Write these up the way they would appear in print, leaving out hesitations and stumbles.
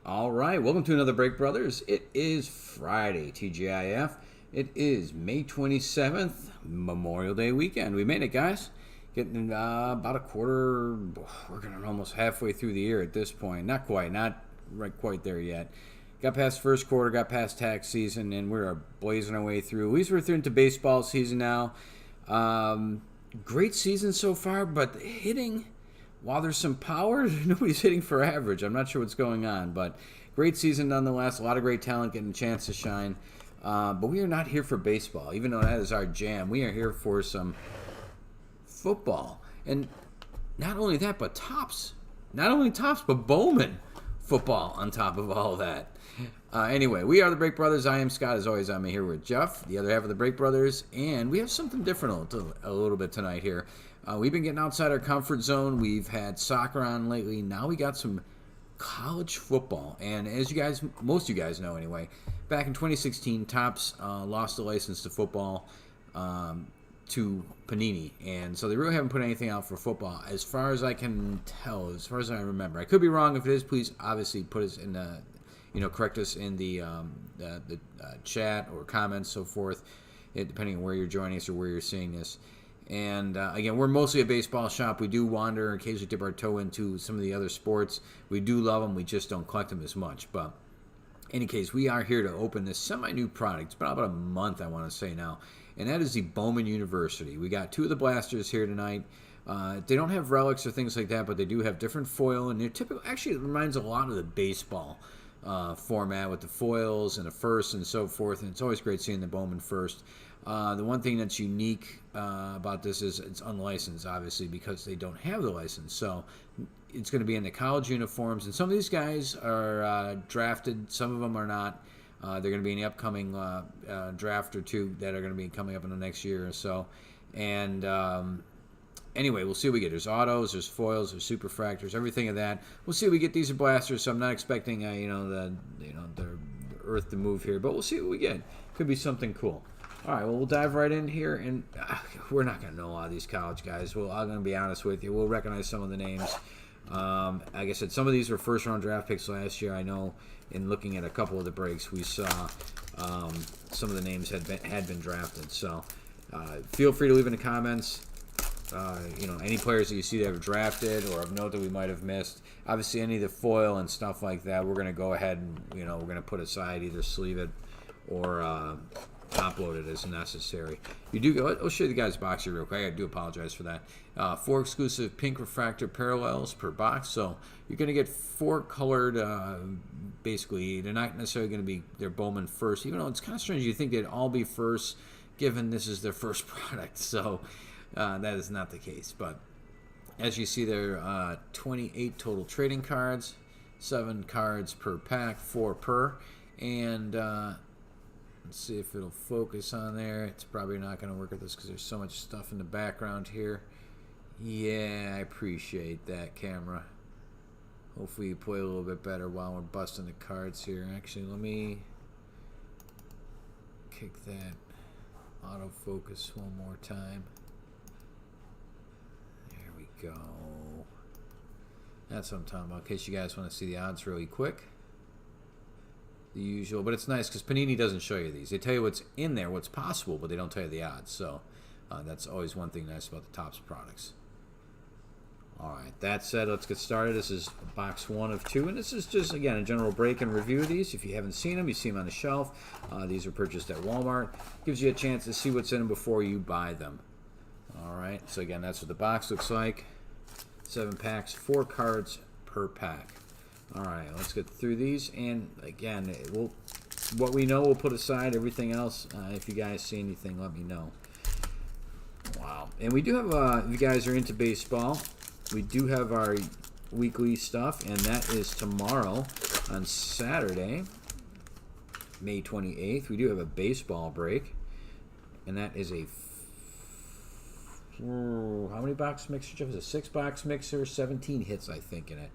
All right, welcome to another Break Brothers. It is Friday, TGIF. It is May 27th, Memorial Day weekend. We made it, guys. Getting about a quarter, we're getting almost halfway through the year at this point. Not quite, not right quite there yet. Got past first quarter, got past tax season, and we're blazing our way through. At least we're through into baseball season now. Great season so far, but hitting, while there's some power, nobody's hitting for average. I'm not sure what's going on, but great season nonetheless. A lot of great talent getting a chance to shine. But we are not here for baseball, even though that is our jam. We are here for some football. And not only that, but Tops. Not only Tops, but Bowman football on top of all that. Anyway, we are the Break Brothers. I am Scott. As always, I'm here with Jeff, the other half of the Break Brothers. And we have something different a little bit tonight here. We've been getting outside our comfort zone. We've had soccer on lately. Now we got some college football. And as you guys, most of you guys know anyway, back in 2016, Tops lost the license to football to Panini. And so they really haven't put anything out for football as far as I can tell, as far as I remember. I could be wrong. If it is, please obviously put us in the, correct us in the chat or comments, so forth, depending on where you're joining us or where you're seeing this. And again, we're mostly a baseball shop. We do wander and occasionally dip our toe into some of the other sports. We do love them. We just don't collect them as much. But in any case, we are here to open this semi-new product. It's been about a month, I want to say now. And that is the Bowman University. We got two of the blasters here tonight. They don't have relics or things like that, but they do have different foil. And they're typical. Actually, it reminds a lot of the baseball format with the foils and the first and so forth. And it's always great seeing the Bowman first. The one thing that's unique about this is it's unlicensed, obviously, because they don't have the license. So it's going to be in the college uniforms. And some of these guys are drafted. Some of them are not. They're going to be in the upcoming draft or two that are going to be coming up in the next year or so. And anyway, we'll see what we get. There's autos, there's foils, there's superfractors, everything of that. We'll see what we get. These are blasters, so I'm not expecting the earth to move here, but we'll see what we get. Could be something cool. All right, well, we'll dive right in here, and we're not going to know a lot of these college guys. Well, I'm going to be honest with you. We'll recognize some of the names. Like I said, some of these were first-round draft picks last year. I know in looking at a couple of the breaks, we saw some of the names had been drafted. So feel free to leave in the comments, any players that you see that have drafted or of note that we might have missed. Obviously, any of the foil and stuff like that, we're going to go ahead and, we're going to put aside, either sleeve it or upload it as necessary. You do go. I'll show you the guys' box here real quick. I do apologize for that. 4 exclusive pink refractor parallels per box, so you're going to get 4 colored. Basically, they're not necessarily going to be their Bowman first, even though it's kind of strange. You think they'd all be first, given this is their first product. So that is not the case. But as you see, there are 28 total trading cards, 7 cards per pack, 4 per, and let's see if it'll focus on there. It's probably not going to work with this because there's so much stuff in the background here. Yeah, I appreciate that, camera. Hopefully you play a little bit better while we're busting the cards here. Actually, let me kick that autofocus one more time. There we go. That's what I'm talking about, in case you guys want to see the odds really quick. The usual, but it's nice because Panini doesn't show you these. They tell you what's in there, what's possible, but they don't tell you the odds. So that's always one thing nice about the Topps products. All right, that said, let's get started. This is box 1 of 2, and this is just, again, a general break and review of these. If you haven't seen them, you see them on the shelf. These are purchased at Walmart. Gives you a chance to see what's in them before you buy them. All right, so again, that's what the box looks like. 7 packs, 4 cards per pack. All right, let's get through these, and again, what we know we'll put aside. Everything else, if you guys see anything, let me know. Wow. And we do have, if you guys are into baseball, we do have our weekly stuff, and that is tomorrow on Saturday, May 28th. We do have a baseball break, and that is a how many box mixer, Jeff? Is a 6-box mixer, 17 hits, I think, in it,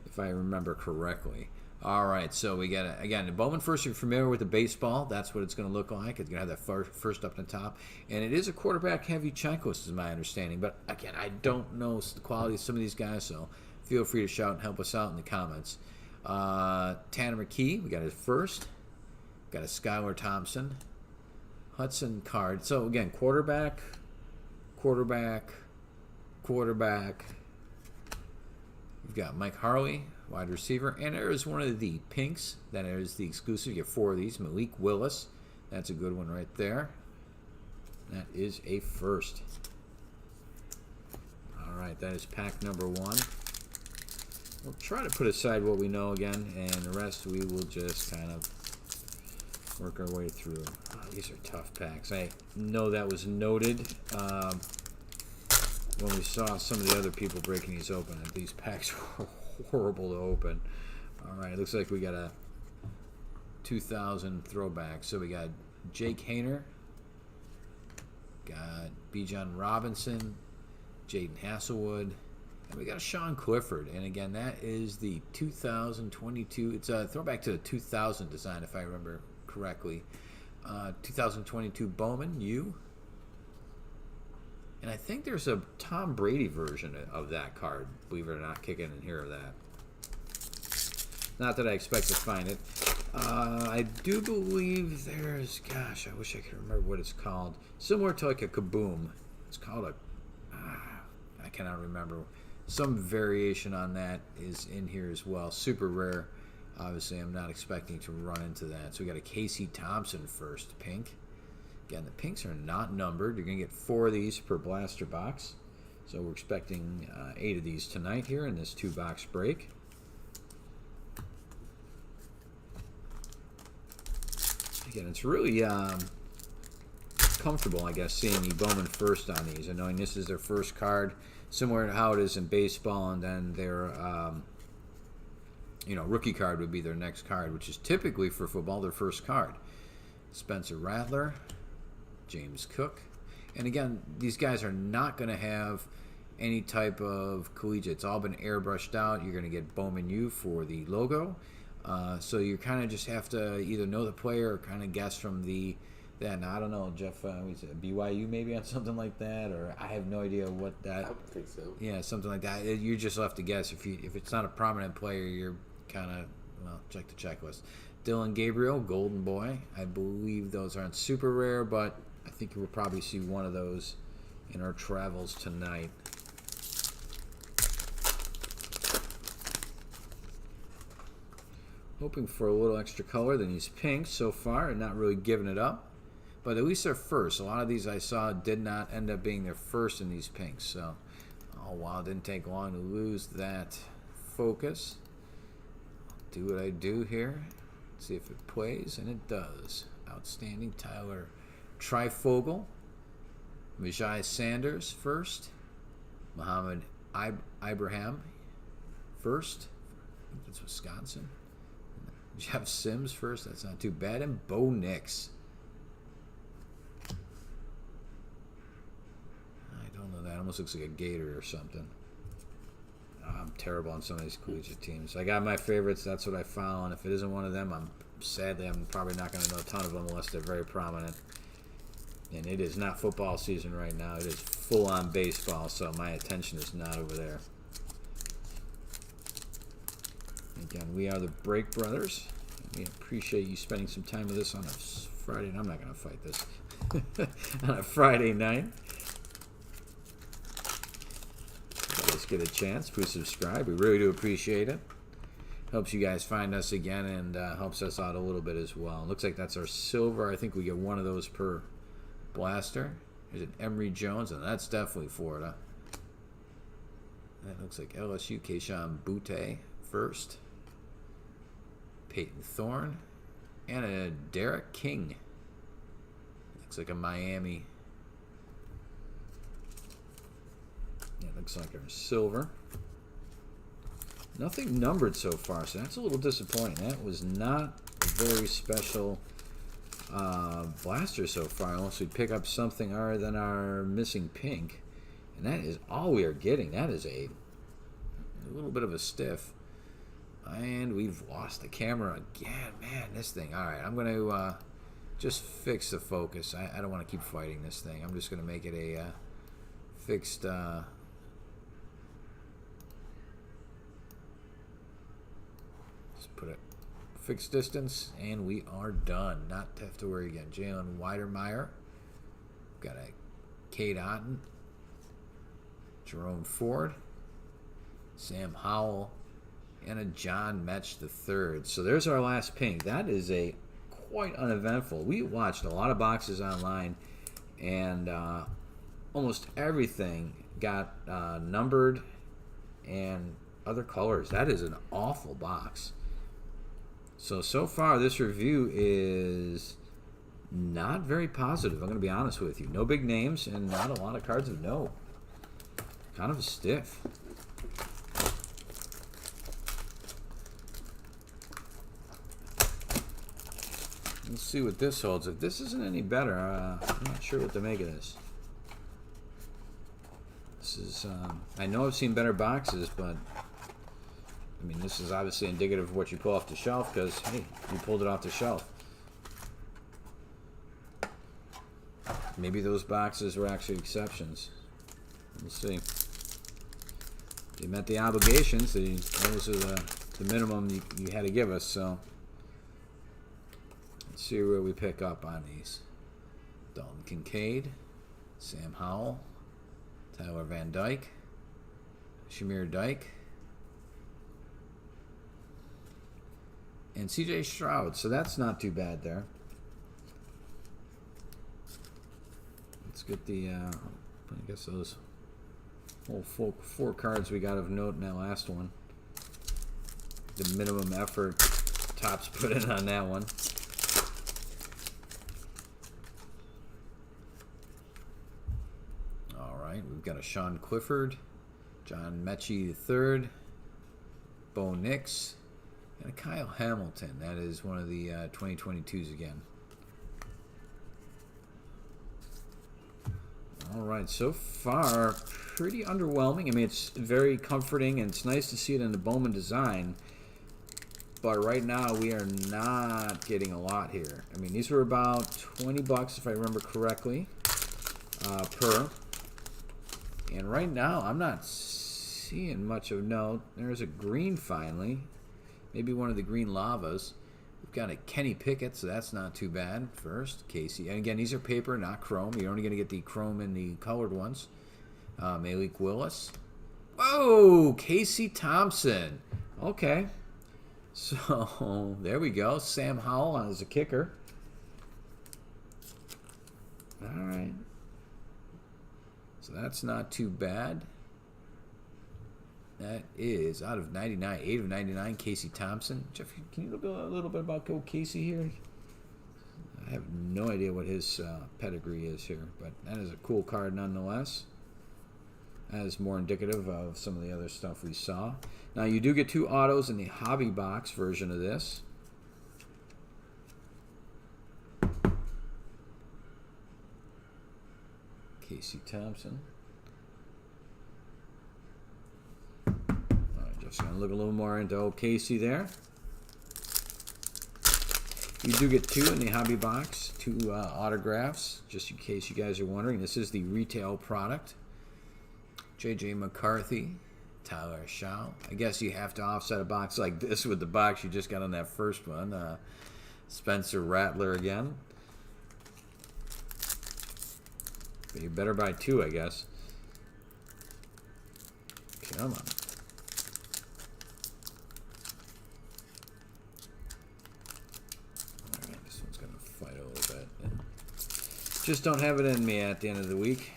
if I remember correctly. All right, so we got, again, the Bowman first. You're familiar with the baseball. That's what it's going to look like. It's going to have that first up in the top. And it is a quarterback-heavy checklist, is my understanding. But, again, I don't know the quality of some of these guys, so feel free to shout and help us out in the comments. Tanner McKee, we got his first. Got a Skylar Thompson. Hudson Card. So again, quarterback, quarterback, quarterback. We've got Mike Harley, wide receiver. And there is one of the pinks. That is the exclusive. You get 4 of these. Malik Willis. That's a good one right there. That is a first. All right, that is pack number 1. We'll try to put aside what we know again, and the rest we will just kind of work our way through. Oh, these are tough packs. I know that was noted when we saw some of the other people breaking these open. These packs were horrible to open. All right, it looks like we got a 2000 throwback. So we got Jake Hayner, got Bijan Robinson, Jaden Hasselwood, and we got Sean Clifford. And again, that is the 2022. It's a throwback to the 2000 design, if I remember correctly. 2022 Bowman, you. And I think there's a Tom Brady version of that card, believe it or not, kicking in here of that. Not that I expect to find it. I do believe there's, gosh, I wish I could remember what it's called. Similar to like a Kaboom. It's called a, I cannot remember. Some variation on that is in here as well. Super rare. Obviously, I'm not expecting to run into that. So we got a Casey Thompson first, pink. Again, the pinks are not numbered. You're going to get 4 of these per blaster box. So we're expecting 8 of these tonight here in this 2-box break. Again, it's really comfortable, I guess, seeing the Bowman first on these and knowing this is their first card, similar to how it is in baseball, and then their rookie card would be their next card, which is typically for football their first card. Spencer Rattler, James Cook, and again, these guys are not going to have any type of collegiate. It's all been airbrushed out. You're going to get Bowman U for the logo. So you kind of just have to either know the player or kind of guess from that. Now, I don't know, Jeff, BYU maybe on something like that, or I have no idea what that. I would think so. Yeah, something like that. You just have to guess. If it's not a prominent player, you're kind of, check the checklist. Dylan Gabriel, Golden Boy. I believe those aren't super rare, but I think you will probably see one of those in our travels tonight. Hoping for a little extra color than these pinks so far, and not really giving it up. But at least they're first. A lot of these I saw did not end up being their first in these pinks. So, oh wow, it didn't take long to lose that focus. Do what I do here. See if it plays, and it does. Outstanding. Tyler Trifogel. Mijai Sanders first. Muhammad Ibrahim first. I think that's Wisconsin. Jeff Sims first. That's not too bad. And Bo Nix. I don't know. That almost looks like a Gator or something. I'm terrible on some of these collegiate teams. I got my favorites. That's what I follow. And if it isn't one of them, I'm probably not going to know a ton of them unless they're very prominent. And it is not football season right now. It is full-on baseball, so my attention is not over there. Again, we are the Break Brothers. We appreciate you spending some time with us on a Friday. And I'm not going to fight this. On a Friday night. Let's get a chance. Please subscribe. We really do appreciate it. Helps you guys find us again and helps us out a little bit as well. Looks like that's our silver. I think we get one of those per blaster. There's an Emory Jones, and that's definitely Florida. That looks like LSU. Keyshawn Butte first. Peyton Thorne. And a Derek King. Looks like a Miami. Yeah, looks like our silver. Nothing numbered so far, so that's a little disappointing. That was not a very special blaster so far, unless we pick up something other than our missing pink. And that is all we are getting. That is a little bit of a stiff. And we've lost the camera again. Man, this thing. All right, I'm going to just fix the focus. I don't want to keep fighting this thing. I'm just going to make it a fixed... Just put a fixed distance, and we are done. Not to have to worry again. Jalen Weidermeyer. Got a Cade Otton. Jerome Ford. Sam Howell. And a John Metch III. So there's our last pink. That is a quite uneventful. We watched a lot of boxes online, and almost everything got numbered and other colors. That is an awful box. So far this review is not very positive. I'm going to be honest with you. No big names and not a lot of cards of note. Kind of stiff. Let's see what this holds. If this isn't any better, I'm not sure what to make of this. This is, I know I've seen better boxes, but I mean, this is obviously indicative of what you pull off the shelf because, hey, you pulled it off the shelf. Maybe those boxes were actually exceptions. We'll see. They met the obligations. Those are the minimum you had to give us, so let's see where we pick up on these. Dalton Kincaid, Sam Howell, Tyler Van Dyke, Shamir Dyke, and CJ Stroud. So that's not too bad there. Let's get the, I guess those whole four cards we got of note in that last one. The minimum effort Topps put in on that one. All right, we've got a Sean Clifford, John Mechie III, Bo Nix, and a Kyle Hamilton. That is one of the 2022s again. All right, so far, pretty underwhelming. I mean, it's very comforting, and it's nice to see it in the Bowman design. But right now, we are not getting a lot here. I mean, these were about 20 bucks, if I remember correctly, per. And right now, I'm not seeing much of note. There's a green finally. Maybe one of the green lavas. We've got a Kenny Pickett, so that's not too bad. First, Casey. And again, these are paper, not chrome. You're only going to get the chrome and the colored ones. Malik Willis. Whoa! Casey Thompson. Okay. So, there we go. Sam Howell as a kicker. All right. So that's not too bad. That is out of 99, 8 of 99, Casey Thompson. Jeff, can you look a little bit about Casey here? I have no idea what his pedigree is here, but that is a cool card nonetheless. That is more indicative of some of the other stuff we saw. Now, you do get 2 autos in the hobby box version of this. Casey Thompson. Just going to look a little more into old Casey there. You do get 2 in the hobby box, 2 autographs, just in case you guys are wondering. This is the retail product. J.J. McCarthy, Tyler Shaw. I guess you have to offset a box like this with the box you just got on that first one. Spencer Rattler again. But you better buy 2, I guess. Come on. Just don't have it in me at the end of the week.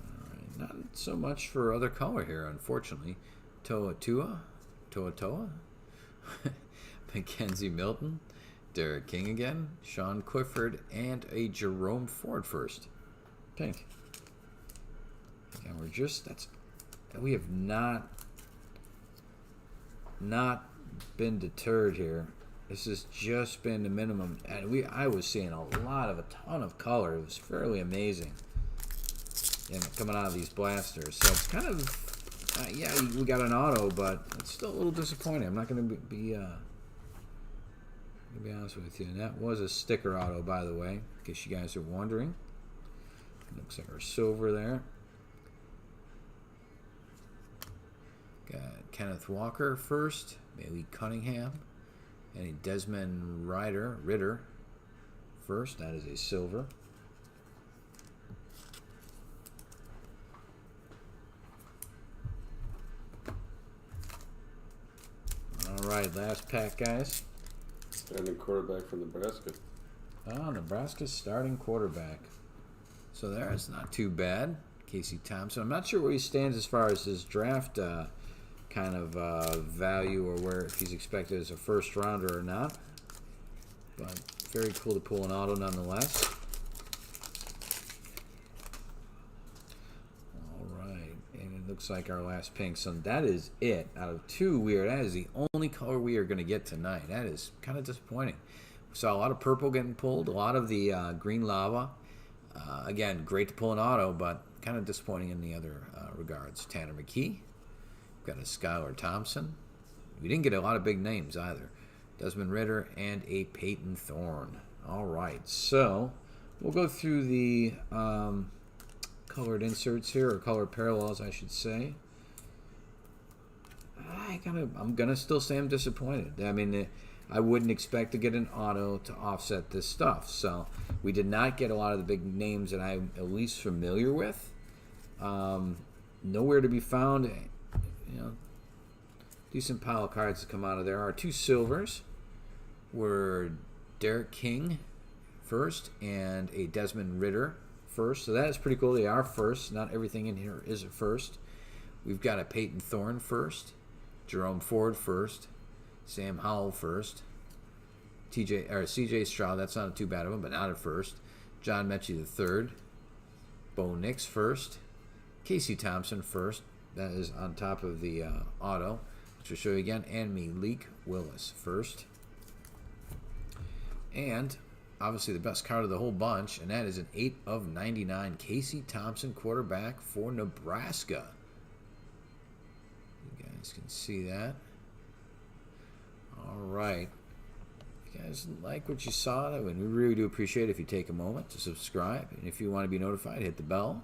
All right, not so much for other color here, unfortunately. Toa, Mackenzie Milton, Derek King again, Sean Clifford, and a Jerome Ford first. Pink. And we're just, we have not been deterred here. This has just been the minimum, and I was seeing a ton of color. It was fairly amazing, coming out of these blasters. So it's kind of, yeah, we got an auto, but it's still a little disappointing. I'm not going to be honest with you. And that was a sticker auto, by the way, in case you guys are wondering. Looks like our silver there. Got Kenneth Walker first, Bailey Cunningham, and a Desmond Ritter first. That is a silver. All right, last pack, guys. Starting quarterback for Nebraska. Oh, Nebraska's starting quarterback. So there's not too bad. Casey Thompson. I'm not sure where he stands as far as his draft kind of value, or where, if he's expected as a first rounder or not. But very cool to pull an auto nonetheless. All right, and it looks like our last pink. So that is it. Out of two, that is the only color we are going to get tonight. That is kind of disappointing. We saw a lot of purple getting pulled, a lot of the green lava. Again, great to pull an auto, but kind of disappointing in the other regards. Tanner McKee. We've got a Skylar Thompson. We didn't get a lot of big names either. Desmond Ritter and a Peyton Thorne. All right, so we'll go through the colored inserts here, or colored parallels, I should say. I'm gonna still say I'm disappointed. I mean, I wouldn't expect to get an auto to offset this stuff. So we did not get a lot of the big names that I'm at least familiar with. Nowhere to be found. You know, decent pile of cards to come out of there. Our two silvers were Derek King first and a Desmond Ritter first. So that is pretty cool. They are first. Not everything in here is a first. We've got a Peyton Thorne first, Jerome Ford first, Sam Howell first, C.J. Stroud, that's not too bad of him, but not at first. John Mechie III, Bo Nix first, Casey Thompson first, that is on top of the auto, which will show you again, and Malik Willis first. And obviously the best card of the whole bunch, and that is an 8 of 99, Casey Thompson, quarterback for Nebraska. You guys can see that. All right. If you guys like what you saw, we really do appreciate it if you take a moment to subscribe. And if you want to be notified, hit the bell.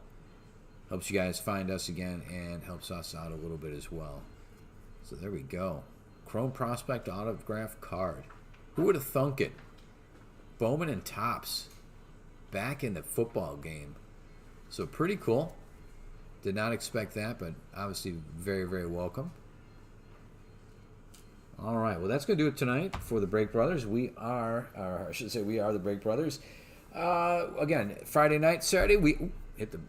Helps you guys find us again and helps us out a little bit as well. So there we go. Chrome Prospect autograph card. Who would have thunk it? Bowman and Topps back in the football game. So pretty cool. Did not expect that, but obviously very, very welcome. All right, well, that's going to do it tonight for the Break Brothers. We are the Break Brothers. Again, Friday night, Saturday, we hit the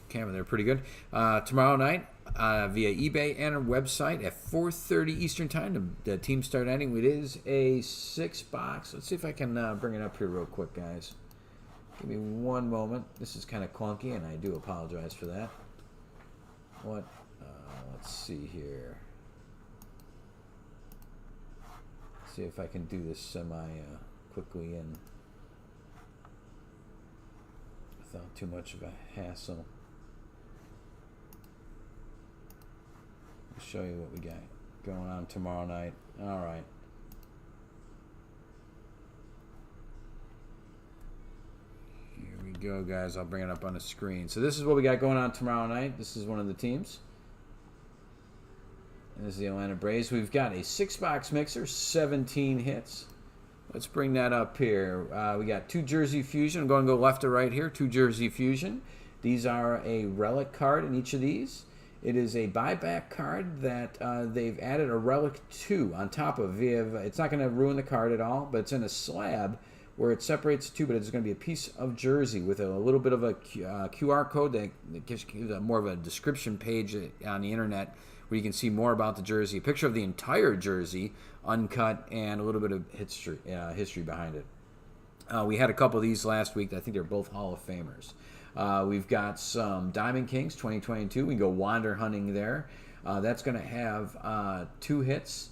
camera there pretty good. Tomorrow night, via eBay and our website at 4:30 Eastern Time, the teams start ending. It is a 6-box. Let's see if I can bring it up here real quick, guys. Give me one moment. This is kind of clunky, and I do apologize for that. Let's see here. See if I can do this quickly and without too much of a hassle. I'll show you what we got going on tomorrow night. All right. Here we go, guys. I'll bring it up on the screen. So this is what we got going on tomorrow night. This is one of the teams. And this is the Atlanta Braves. We've got a 6-box mixer, 17 hits. Let's bring that up here. We got 2 Jersey Fusion. I'm going to go left to right here. 2 Jersey Fusion. These are a relic card in each of these. It is a buyback card that they've added a relic to on top of. It's not going to ruin the card at all, but it's in a slab where it separates the two, but it's going to be a piece of jersey with a little bit of a QR code that gives more of a description page on the internet where you can see more about the jersey, a picture of the entire jersey, uncut, and a little bit of history behind it. We had a couple of these last week. I think they're both Hall of Famers. We've got some Diamond Kings 2022. We can go wander hunting there. That's going to have 2 hits,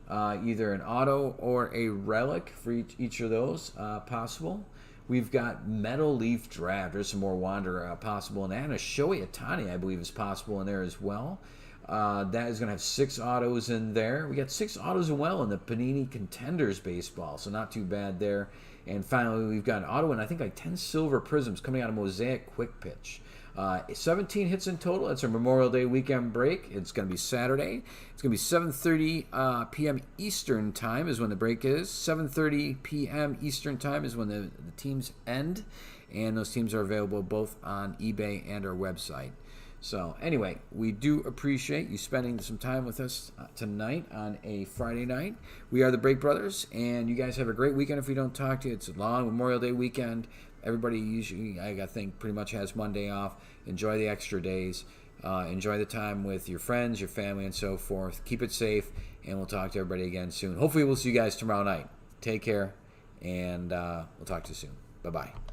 either an auto or a relic for each of those possible. We've got Metal Leaf Draft. There's some more wander possible in that. And a Shohei Ohtani, I believe, is possible in there as well. That is going to have 6 autos in there. We got 6 autos as well in the Panini Contenders baseball, so not too bad there. And finally, we've got an auto and I think like 10 silver prisms coming out of Mosaic Quick Pitch. 17 hits in total. It's our Memorial Day weekend break. It's going to be Saturday. It's going to be 7:30 p.m. Eastern time is when the break is. 7:30 p.m. Eastern time is when the teams end. And those teams are available both on eBay and our website. So anyway, we do appreciate you spending some time with us tonight on a Friday night. We are the Break Brothers, and you guys have a great weekend if we don't talk to you. It's a long Memorial Day weekend. Everybody usually, I think, pretty much has Monday off. Enjoy the extra days. Enjoy the time with your friends, your family, and so forth. Keep it safe, and we'll talk to everybody again soon. Hopefully we'll see you guys tomorrow night. Take care, and we'll talk to you soon. Bye-bye.